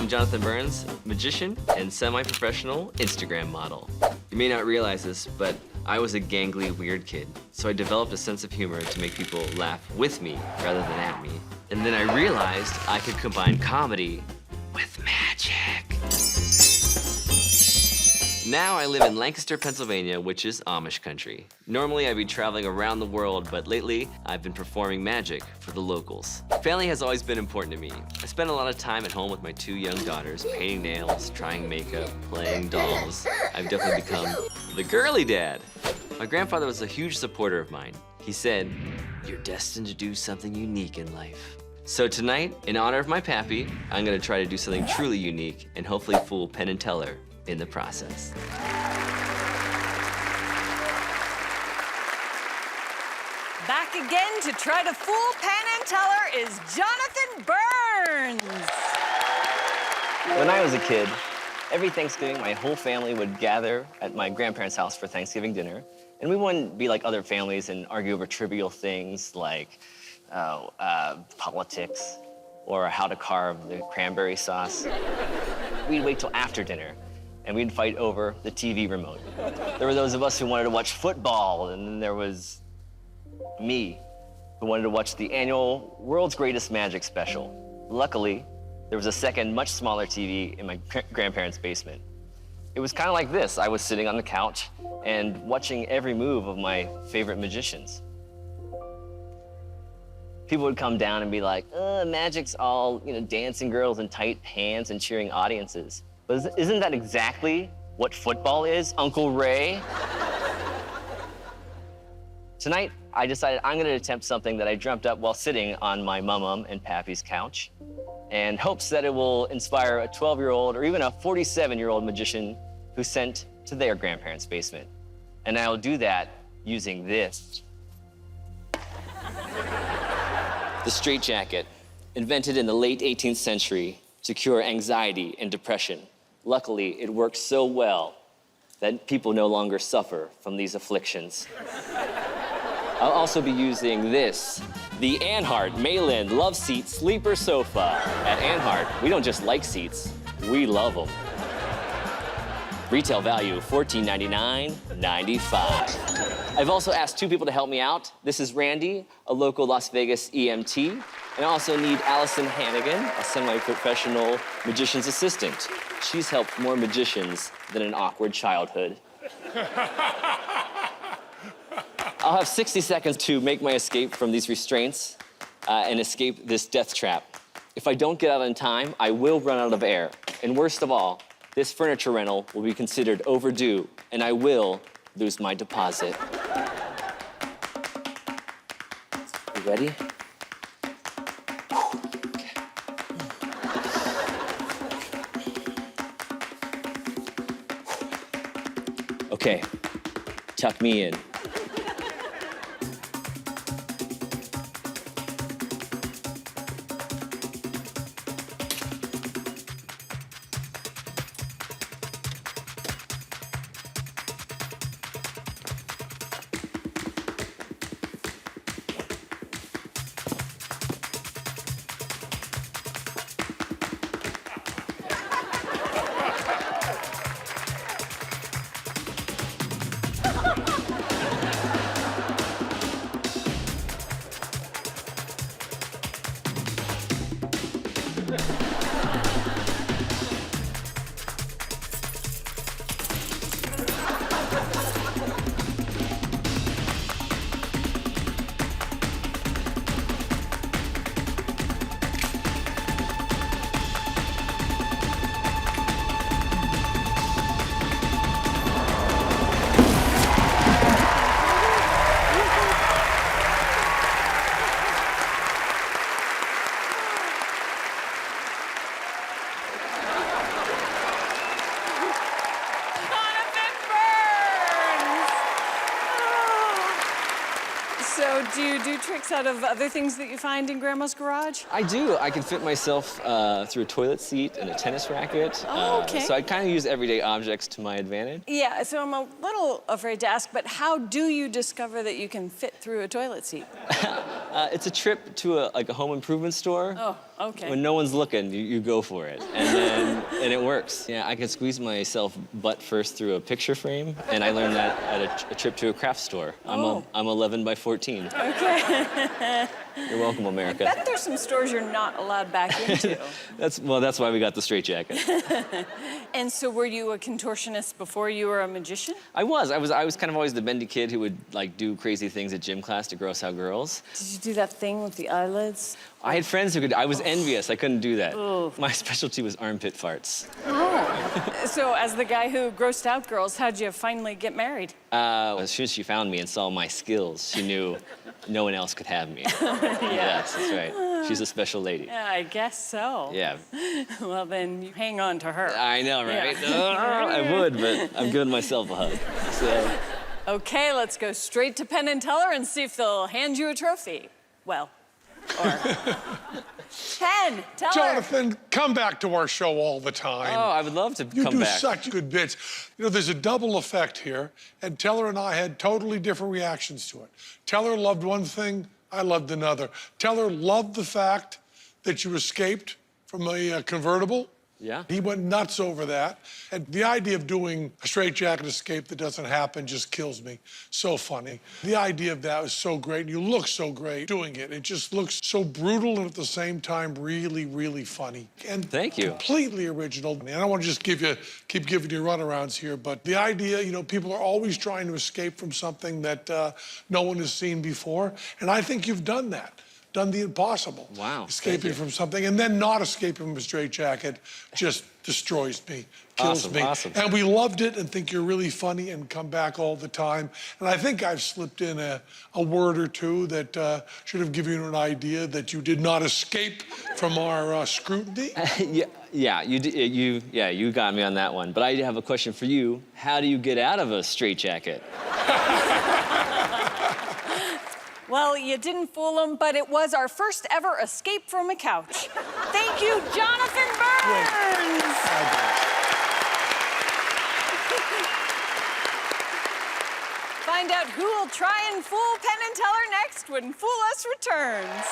I'm Jonathan Burns, magician and semi-professional Instagram model. You may not realize this, but I was a gangly, weird kid, so I developed a sense of humor to make people laugh with me rather than at me. And then I realized I could combine comedy with magic. Now I live in Lancaster, Pennsylvania, which is Amish country. Normally I'd be traveling around the world, but lately I've been performing magic for the locals. Family has always been important to me. I spend a lot of time at home with my 2 young daughters, painting nails, trying makeup, playing dolls. I've definitely become the girly dad. My grandfather was a huge supporter of mine. He said, "You're destined to do something unique in life." So tonight, in honor of my pappy, I'm gonna try to do something truly unique and hopefully fool Penn and Teller in the process. Back again to try to fool Penn and Teller is Jonathan Burns. When I was a kid, every Thanksgiving, my whole family would gather at my grandparents' house for Thanksgiving dinner. And we wouldn't be like other families and argue over trivial things like politics or how to carve the cranberry sauce. We'd wait till after dinner and we'd fight over the TV remote. There were those of us who wanted to watch football, and then there was me, who wanted to watch the annual World's Greatest Magic special. Luckily, there was a second, much smaller TV in my grandparents' basement. It was kind of like this. I was sitting on the couch and watching every move of my favorite magicians. People would come down and be like, magic's all, dancing girls in tight pants and cheering audiences. But isn't that exactly what football is, Uncle Ray? Tonight, I decided I'm gonna attempt something that I dreamt up while sitting on my mum and pappy's couch, and hopes that it will inspire a 12-year-old or even a 47-year-old magician who sent to their grandparents' basement. And I'll do that using this. The straitjacket, invented in the late 18th century to cure anxiety and depression. Luckily, it worked so well that people no longer suffer from these afflictions. I'll also be using this, the Anhart Mayland Love Seat Sleeper Sofa. At Anhart, we don't just like seats, we love them. Retail value, $14.99.95. I've also asked 2 people to help me out. This is Randy, a local Las Vegas EMT, and I also need Allison Hannigan, a semi-professional magician's assistant. She's helped more magicians than an awkward childhood. I'll have 60 seconds to make my escape from these restraints and escape this death trap. If I don't get out in time, I will run out of air. And worst of all, this furniture rental will be considered overdue, and I will lose my deposit. You ready? Okay, tuck me in. So do you do tricks out of other things that you find in Grandma's garage? I do. I can fit myself through a toilet seat and a tennis racket. Oh, okay. So I kind of use everyday objects to my advantage. Yeah, so I'm a little afraid to ask, but how do you discover that you can fit through a toilet seat? It's a trip to a home improvement store. Oh, Okay. When no one's looking, you go for it, and it works. Yeah, I can squeeze myself butt first through a picture frame, and I learned that at a trip to a craft store. I'm 11 by 14. Okay. You're welcome, America. I bet there's some stores you're not allowed back into. That's why we got the straitjacket. And so were you a contortionist before you were a magician? I was kind of always the bendy kid who would like do crazy things at gym class to gross out girls. Did you do that thing with the eyelids? I had friends who could. I was envious. I couldn't do that. Ooh. My specialty was armpit farts. Oh. So as the guy who grossed out girls, how'd you finally get married? As soon as she found me and saw my skills, she knew no one else could have me. Yes, that's right. She's a special lady. Yeah, I guess so. Yeah. Well, then you hang on to her. I know, right? Yeah. I would, but I'm giving myself a hug. So. Okay, let's go straight to Penn and Teller and see if they'll hand you a trophy. Well, or... Penn, Teller. Jonathan, come back to our show all the time. Oh, I would love to You come do back. such good bits. You know, there's a double effect here, and Teller and I had totally different reactions to it. Teller loved one thing, I loved another. Teller loved the fact that you escaped from a convertible. Yeah. He went nuts over that. And the idea of doing a straitjacket escape that doesn't happen just kills me. So funny. The idea of that was so great. You look so great doing it. It just looks so brutal and at the same time really, really funny. And Thank you. completely original. And I don't want to just keep giving you runarounds here, but the idea, you know, people are always trying to escape from something that no one has seen before. And I think you've done that. Done the impossible. Wow, Escaping from something and then not escaping from a straitjacket just destroys me, kills me. Awesome. And we loved it and think you're really funny and come back all the time. And I think I've slipped in a word or two that should have given you an idea that you did not escape from our scrutiny. You got me on that one. But I have a question for you. How do you get out of a straitjacket? Well, you didn't fool him, but it was our first ever escape from a couch. Thank you, Jonathan Burns! Find out who will try and fool Penn and Teller next when Fool Us returns.